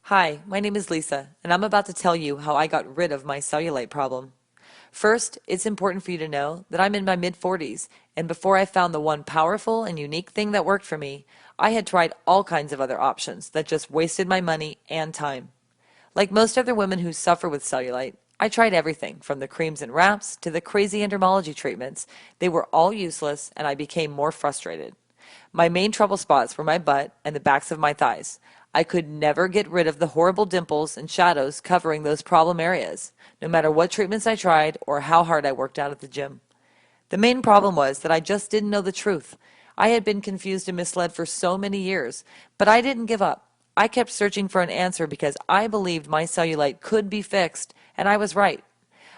Hi, my name is Lisa, and I'm about to tell you how I got rid of my cellulite problem. First, it's important for you to know that I'm in my mid 40s, and before I found the one powerful and unique thing that worked for me, I had tried all kinds of other options that just wasted my money and time. Like most other women who suffer with cellulite, I tried everything from the creams and wraps to the crazy endermology treatments. They were all useless, and I became more frustrated. My main trouble spots were my butt and the backs of my thighs. I could never get rid of the horrible dimples and shadows covering those problem areas, no matter what treatments I tried or how hard I worked out at the gym. The main problem was that I just didn't know the truth. I had been confused and misled for so many years, but I didn't give up. I kept searching for an answer because I believed my cellulite could be fixed, and I was right.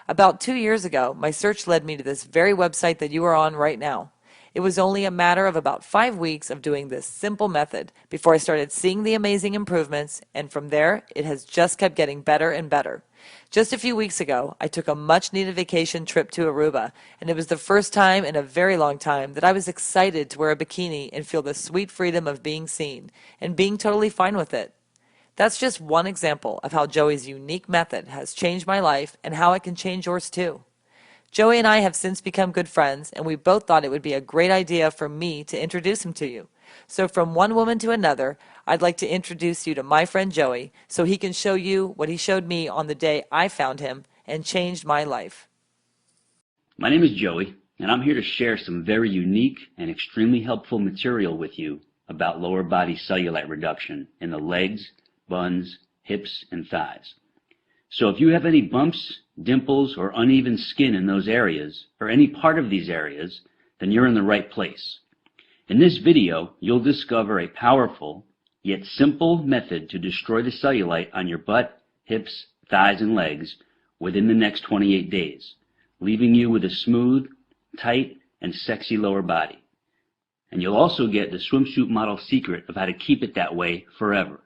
About 2 years ago, my search led me to this very website that you are on right now. It was only a matter of about 5 weeks of doing this simple method before I started seeing the amazing improvements, and from there, it has just kept getting better and better. Just a few weeks ago, I took a much needed vacation trip to Aruba, and it was the first time in a very long time that I was excited to wear a bikini and feel the sweet freedom of being seen, and being totally fine with it. That's just one example of how Joey's unique method has changed my life and how it can change yours too. Joey and I have since become good friends, and we both thought it would be a great idea for me to introduce him to you. So, from one woman to another, I'd like to introduce you to my friend Joey so he can show you what he showed me on the day I found him and changed my life. My name is Joey, and I'm here to share some very unique and extremely helpful material with you about lower body cellulite reduction in the legs, buns, hips, and thighs. So if you have any bumps, dimples, or uneven skin in those areas, or any part of these areas, then you're in the right place. In this video, you'll discover a powerful, yet simple method to destroy the cellulite on your butt, hips, thighs, and legs within the next 28 days, leaving you with a smooth, tight, and sexy lower body. And you'll also get the swimsuit model secret of how to keep it that way forever.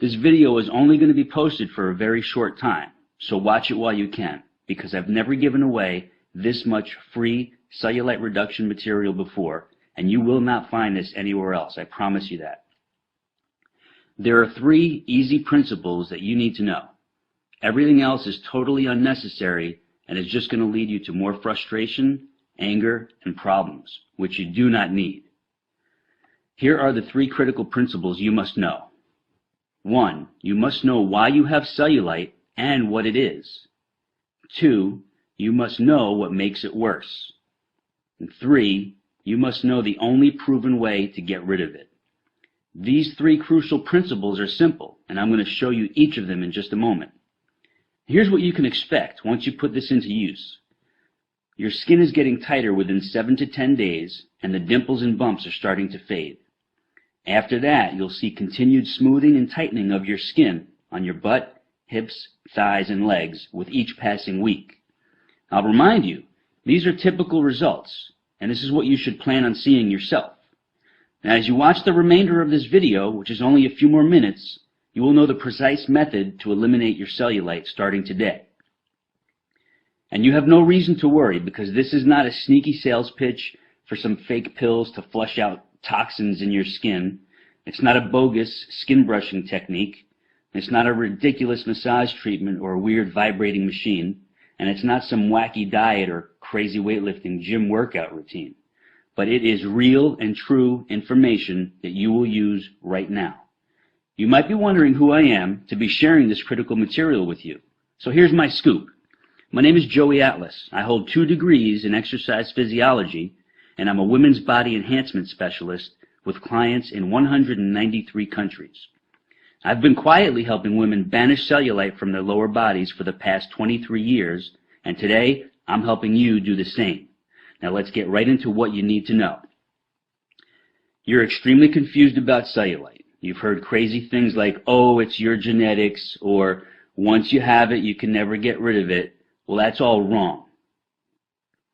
This video is only going to be posted for a very short time, so watch it while you can, because I've never given away this much free cellulite reduction material before, and you will not find this anywhere else, I promise you that. There are 3 easy principles that you need to know. Everything else is totally unnecessary and is just going to lead you to more frustration, anger, and problems, which you do not need. Here are the 3 critical principles you must know. 1. You must know why you have cellulite and what it is. 2. You must know what makes it worse. And 3. You must know the only proven way to get rid of it. These 3 crucial principles are simple, and I'm going to show you each of them in just a moment. Here's what you can expect once you put this into use. Your skin is getting tighter within 7 to 10 days, and the dimples and bumps are starting to fade. After that, you'll see continued smoothing and tightening of your skin on your butt, hips, thighs, and legs with each passing week. I'll remind you, these are typical results, and this is what you should plan on seeing yourself. Now, as you watch the remainder of this video, which is only a few more minutes, you will know the precise method to eliminate your cellulite starting today. And you have no reason to worry, because this is not a sneaky sales pitch for some fake pills to flush out toxins in your skin. It's not a bogus skin brushing technique. It's not a ridiculous massage treatment or a weird vibrating machine. And it's not some wacky diet or crazy weightlifting gym workout routine. But it is real and true information that you will use right now. You might be wondering who I am to be sharing this critical material with you. So here's my scoop. My name is Joey Atlas. I hold 2 degrees in exercise physiology, and I'm a women's body enhancement specialist with clients in 193 countries. I've been quietly helping women banish cellulite from their lower bodies for the past 23 years, and today I'm helping you do the same. Now let's get right into what you need to know. You're extremely confused about cellulite. You've heard crazy things like, oh, it's your genetics, or once you have it, you can never get rid of it. Well, that's all wrong.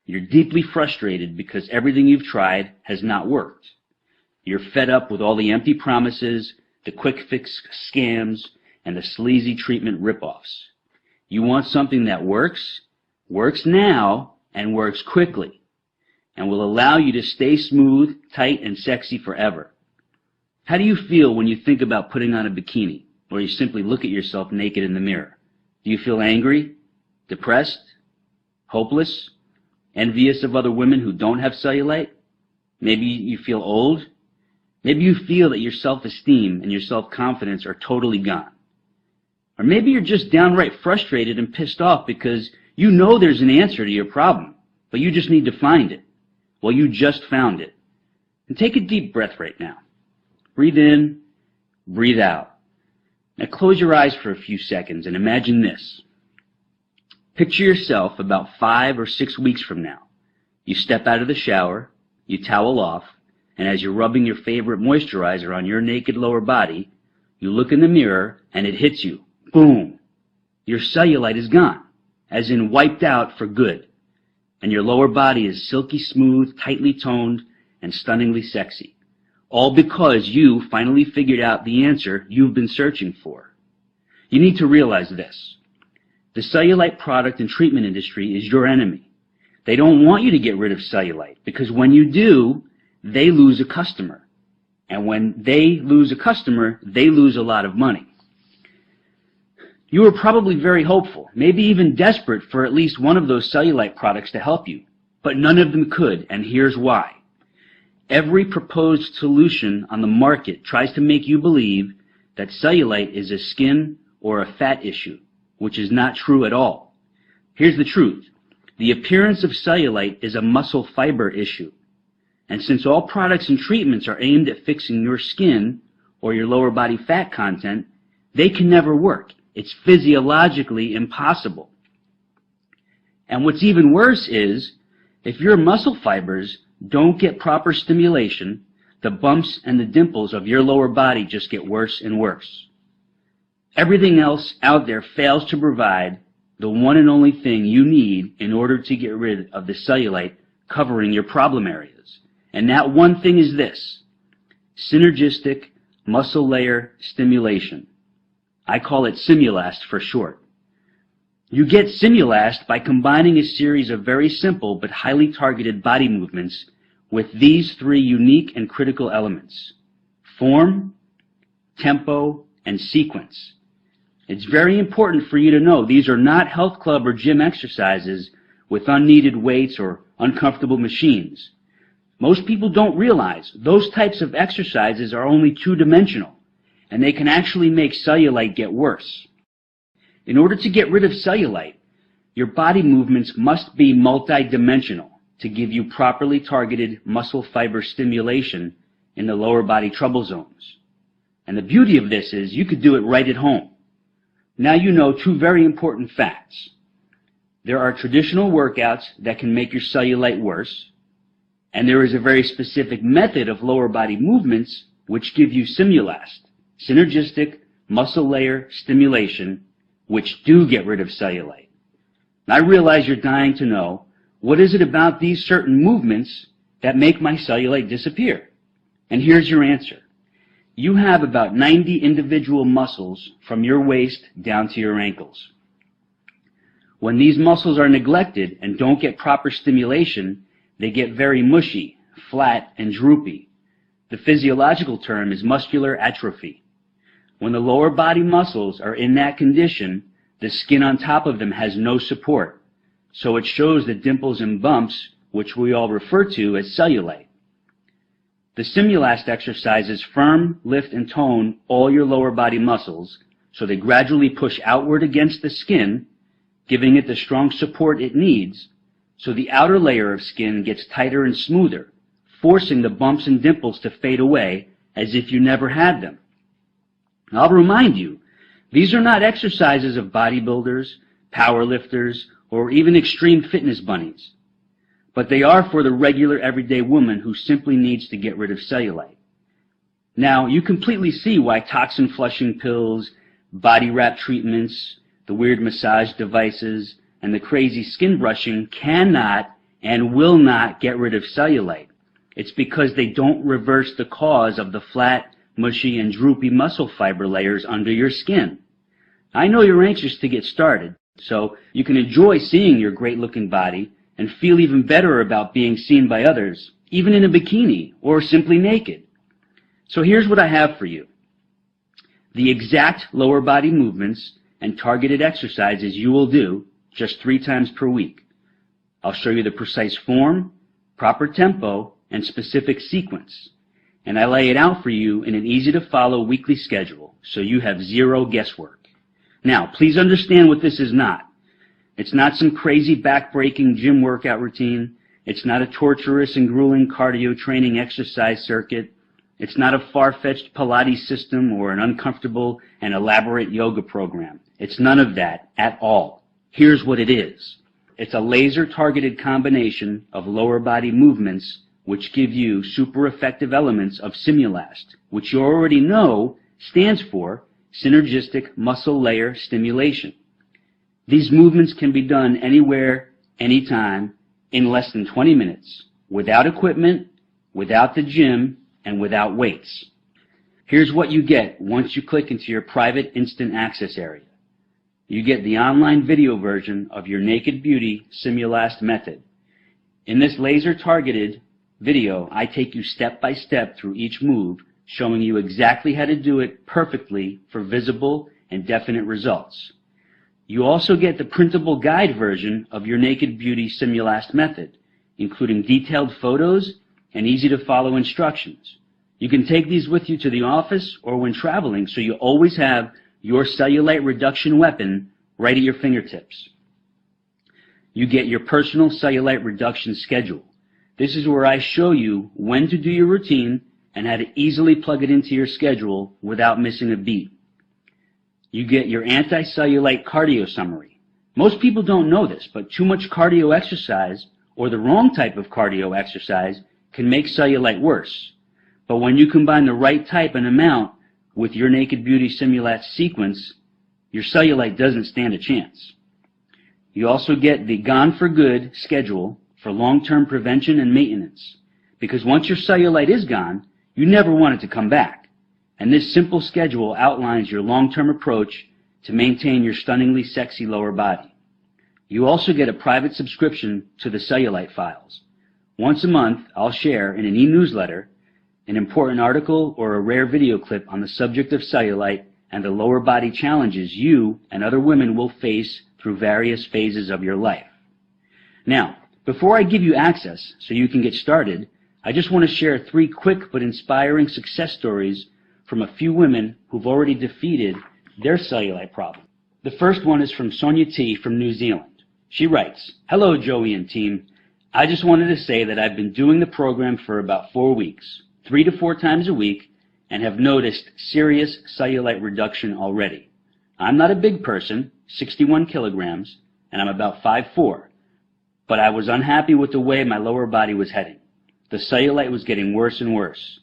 You're deeply frustrated because everything you've tried has not worked. You're fed up with all the empty promises, the quick fix scams, and the sleazy treatment ripoffs. You want something that works now, and works quickly, and will allow you to stay smooth, tight, and sexy forever. How do you feel when you think about putting on a bikini? or you simply look at yourself naked in the mirror? Do you feel angry, depressed, hopeless, envious of other women who don't have cellulite? Maybe you feel old. Maybe you feel that your self-esteem and your self-confidence are totally gone. Or maybe you're just downright frustrated and pissed off because you know there's an answer to your problem, but you just need to find it. Well, you just found it. And take a deep breath right now. Breathe in, breathe out. Now close your eyes for a few seconds and imagine this. Picture yourself about 5 or 6 weeks from now. You step out of the shower, you towel off, and as you're rubbing your favorite moisturizer on your naked lower body, you look in the mirror and it hits you. Boom! Your cellulite is gone, as in wiped out for good. And your lower body is silky smooth, tightly toned, and stunningly sexy. All because you finally figured out the answer you've been searching for. You need to realize this. The cellulite product and treatment industry is your enemy. They don't want you to get rid of cellulite because when you do, they lose a customer. And when they lose a customer, they lose a lot of money. You were probably very hopeful, maybe even desperate for at least one of those cellulite products to help you, but none of them could, and here's why. Every proposed solution on the market tries to make you believe that cellulite is a skin or a fat issue, which is not true at all. Here's the truth. The appearance of cellulite is a muscle fiber issue. And since all products and treatments are aimed at fixing your skin or your lower body fat content, they can never work. It's physiologically impossible. And what's even worse is, if your muscle fibers don't get proper stimulation, the bumps and the dimples of your lower body just get worse and worse. Everything else out there fails to provide the one and only thing you need in order to get rid of the cellulite covering your problem areas. And that one thing is this: synergistic muscle layer stimulation. I call it Simulast for short. You get Simulast by combining a series of very simple but highly targeted body movements with these 3 unique and critical elements: form, tempo, and sequence. It's very important for you to know these are not health club or gym exercises with unneeded weights or uncomfortable machines. Most people don't realize those types of exercises are only 2-dimensional, and they can actually make cellulite get worse. In order to get rid of cellulite, your body movements must be multidimensional to give you properly targeted muscle fiber stimulation in the lower body trouble zones. And the beauty of this is you could do it right at home. Now you know 2 very important facts. There are traditional workouts that can make your cellulite worse, and there is a very specific method of lower body movements which give you Simulast, synergistic muscle layer stimulation, which do get rid of cellulite. And I realize you're dying to know, what is it about these certain movements that make my cellulite disappear? And here's your answer. You have about 90 individual muscles from your waist down to your ankles. When these muscles are neglected and don't get proper stimulation, they get very mushy, flat, and droopy. The physiological term is muscular atrophy. When the lower body muscles are in that condition, the skin on top of them has no support, so it shows the dimples and bumps, which we all refer to as cellulite. The Simulast exercises firm, lift, and tone all your lower body muscles, so they gradually push outward against the skin, giving it the strong support it needs, so the outer layer of skin gets tighter and smoother, forcing the bumps and dimples to fade away as if you never had them. I'll remind you, these are not exercises of bodybuilders, powerlifters, or even extreme fitness bunnies, but they are for the regular everyday woman who simply needs to get rid of cellulite. Now, you completely see why toxin flushing pills, body wrap treatments, the weird massage devices, and the crazy skin brushing cannot and will not get rid of cellulite. It's because they don't reverse the cause of the flat, mushy, and droopy muscle fiber layers under your skin. I know you're anxious to get started, so you can enjoy seeing your great-looking body and feel even better about being seen by others, even in a bikini or simply naked. So here's what I have for you. the exact lower body movements and targeted exercises you will do just 3 times per week. I'll show you the precise form, proper tempo, and specific sequence. And I lay it out for you in an easy-to-follow weekly schedule, so you have zero guesswork. Now, please understand what this is not. It's not some crazy back-breaking gym workout routine. It's not a torturous and grueling cardio training exercise circuit. It's not a far-fetched Pilates system or an uncomfortable and elaborate yoga program. It's none of that at all. Here's what it is. It's a laser-targeted combination of lower body movements which give you super effective elements of Simulast, which you already know stands for Synergistic Muscle Layer Stimulation. These movements can be done anywhere, anytime, in less than 20 minutes, without equipment, without the gym, and without weights. Here's what you get once you click into your private instant access area. You get the online video version of your Naked Beauty Simulast method. In this laser-targeted video, I take you step by step through each move, showing you exactly how to do it perfectly for visible and definite results. You also get the printable guide version of your Naked Beauty Simulast method, including detailed photos and easy-to-follow instructions. You can take these with you to the office or when traveling, so you always have your cellulite reduction weapon right at your fingertips. You get your personal cellulite reduction schedule. This is where I show you when to do your routine and how to easily plug it into your schedule without missing a beat. You get your anti-cellulite cardio summary. Most people don't know this, but too much cardio exercise or the wrong type of cardio exercise can make cellulite worse. But when you combine the right type and amount with your Naked Beauty Simulast sequence, your cellulite doesn't stand a chance. You also get the Gone for Good schedule for long-term prevention and maintenance, because once your cellulite is gone, you never want it to come back. And this simple schedule outlines your long-term approach to maintain your stunningly sexy lower body. You also get a private subscription to the Cellulite files. Once a month, I'll share in an e-newsletter an important article or a rare video clip on the subject of cellulite and the lower body challenges you and other women will face through various phases of your life. Now, before I give you access so you can get started, I just want to share 3 quick but inspiring success stories from a few women who've already defeated their cellulite problem. The first one is from Sonia T. from New Zealand. She writes, "Hello, Joey and team. I just wanted to say that I've been doing the program for about 4 weeks, 3 to 4 times a week, and have noticed serious cellulite reduction already. I'm not a big person, 61 kilograms, and I'm about 5'4", but I was unhappy with the way my lower body was heading. The cellulite was getting worse and worse.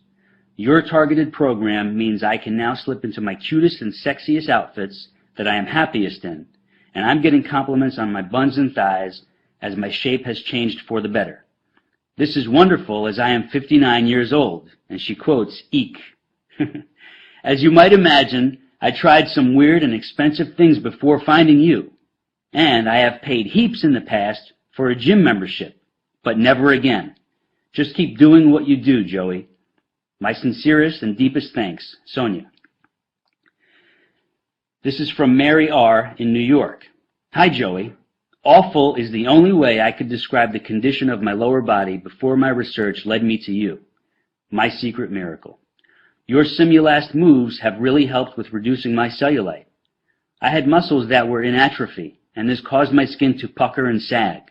Your targeted program means I can now slip into my cutest and sexiest outfits that I am happiest in, and I'm getting compliments on my buns and thighs as my shape has changed for the better. This is wonderful as I am 59 years old," and she quotes, "Eek." As you might imagine, I tried some weird and expensive things before finding you, and I have paid heaps in the past for a gym membership, but never again. Just keep doing what you do, Joey. My sincerest and deepest thanks, Sonia. This is from Mary R. in New York. "Hi, Joey. Awful is the only way I could describe the condition of my lower body before my research led me to you. My secret miracle. Your Simulast moves have really helped with reducing my cellulite. I had muscles that were in atrophy, and this caused my skin to pucker and sag.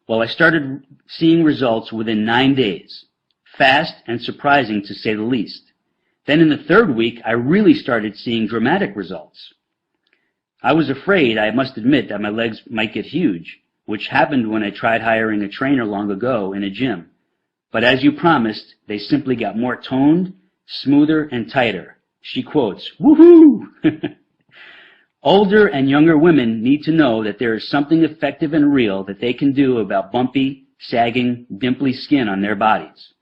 Well, I started seeing results within 9 days. Fast and surprising, to say the least. Then in the 3rd week, I really started seeing dramatic results. I was afraid, I must admit, that my legs might get huge, which happened when I tried hiring a trainer long ago in a gym. But as you promised, they simply got more toned, smoother, and tighter." She quotes, "Woohoo!" Older and younger women need to know that there is something effective and real that they can do about bumpy, sagging, dimply skin on their bodies.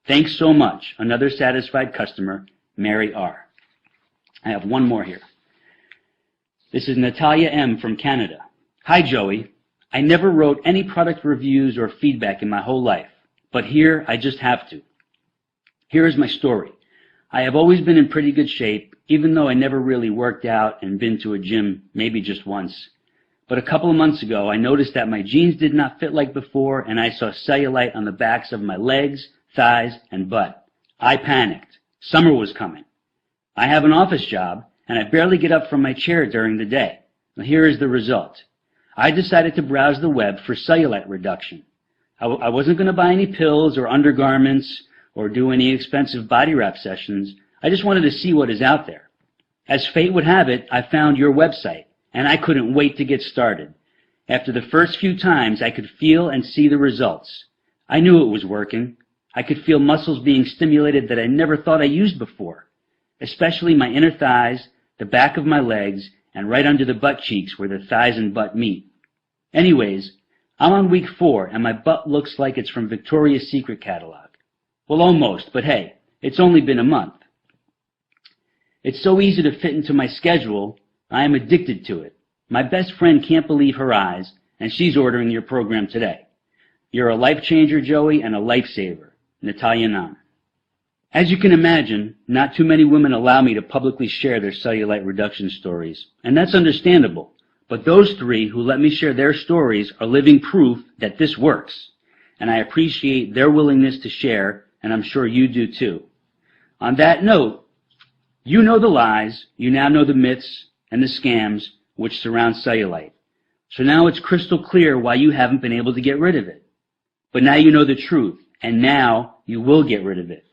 Thanks so much. Another satisfied customer, Mary R. I have one more here. This is Natalia M. from Canada. "Hi, Joey. I never wrote any product reviews or feedback in my whole life, but here I just have to. Here is my story. I have always been in pretty good shape, even though I never really worked out and been to a gym maybe just once. But a couple of months ago, I noticed that my jeans did not fit like before, and I saw cellulite on the backs of my legs, thighs, and butt. I panicked. Summer was coming. I have an office job, and I barely get up from my chair during the day. Now, here is the result. I decided to browse the web for cellulite reduction. I wasn't going to buy any pills or undergarments or do any expensive body wrap sessions. I just wanted to see what is out there. As fate would have it, I found your website, and I couldn't wait to get started. After the first few times, I could feel and see the results. I knew it was working. I could feel muscles being stimulated that I never thought I used before, especially my inner thighs, the back of my legs, and right under the butt cheeks where the thighs and butt meet. Anyways, I'm on week 4, and my butt looks like it's from Victoria's Secret catalog. Well, almost, but hey, it's only been a month. It's so easy to fit into my schedule, I am addicted to it. My best friend can't believe her eyes, and she's ordering your program today. You're a life changer, Joey, and a lifesaver. Natalia Nam. As you can imagine, not too many women allow me to publicly share their cellulite reduction stories, and that's understandable. But those 3 who let me share their stories are living proof that this works, and I appreciate their willingness to share, and I'm sure you do too. On that note, you know the lies, you now know the myths and the scams which surround cellulite. So now it's crystal clear why you haven't been able to get rid of it. But now you know the truth, and now you will get rid of it.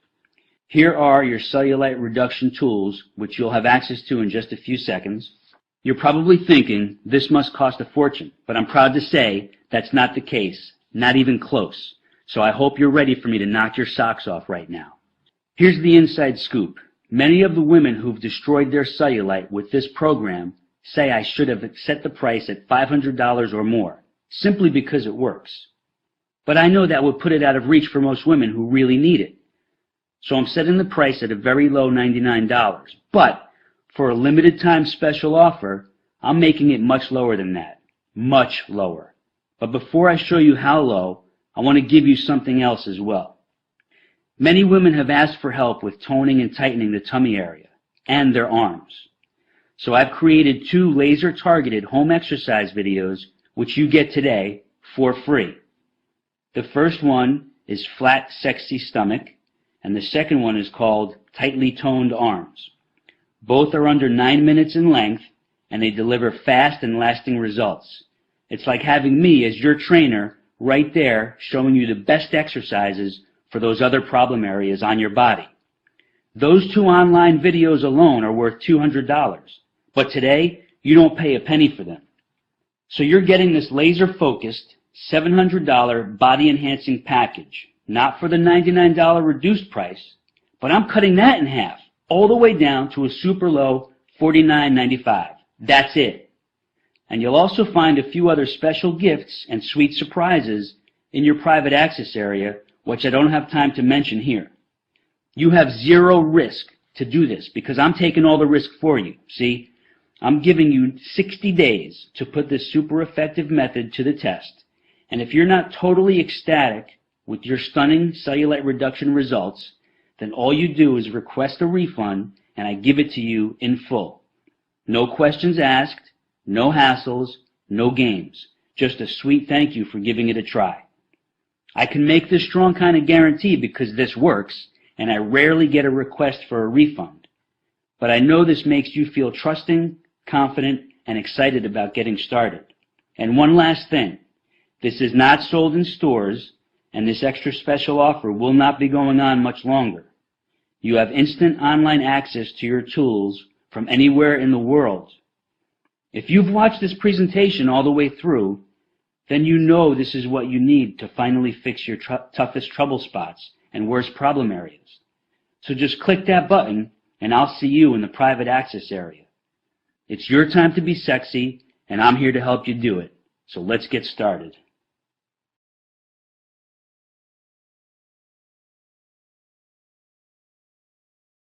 Here are your cellulite reduction tools, which you'll have access to in just a few seconds. You're probably thinking, this must cost a fortune, but I'm proud to say that's not the case, not even close. So I hope you're ready for me to knock your socks off right now. Here's the inside scoop. Many of the women who've destroyed their cellulite with this program say I should have set the price at $500 or more, simply because it works. But I know that would put it out of reach for most women who really need it. So I'm setting the price at a very low $99. But for a limited time special offer, I'm making it much lower than that. Much lower. But before I show you how low, I want to give you something else as well. Many women have asked for help with toning and tightening the tummy area and their arms. So I've created 2 laser-targeted home exercise videos which you get today for free. The first one is Flat, Sexy Stomach, and the second one is called Tightly Toned Arms. Both are under 9 minutes in length, and they deliver fast and lasting results. It's like having me as your trainer right there showing you the best exercises for those other problem areas on your body. Those 2 online videos alone are worth $200, but today you don't pay a penny for them. So you're getting this laser-focused $700 body-enhancing package, not for the $99 reduced price, but I'm cutting that in half, all the way down to a super low $49.95. That's it. And you'll also find a few other special gifts and sweet surprises in your private access area, which I don't have time to mention here. You have zero risk to do this because I'm taking all the risk for you. See, I'm giving you 60 days to put this super effective method to the test. And if you're not totally ecstatic with your stunning cellulite reduction results, then all you do is request a refund and I give it to you in full. No questions asked, no hassles, no games. Just a sweet thank you for giving it a try. I can make this strong kind of guarantee because this works, and I rarely get a request for a refund. But I know this makes you feel trusting, confident, and excited about getting started. And one last thing. This is not sold in stores, and this extra special offer will not be going on much longer. You have instant online access to your tools from anywhere in the world. If you've watched this presentation all the way through, then you know this is what you need to finally fix your toughest trouble spots and worst problem areas. So just click that button and I'll see you in the private access area. It's your time to be sexy and I'm here to help you do it. So let's get started.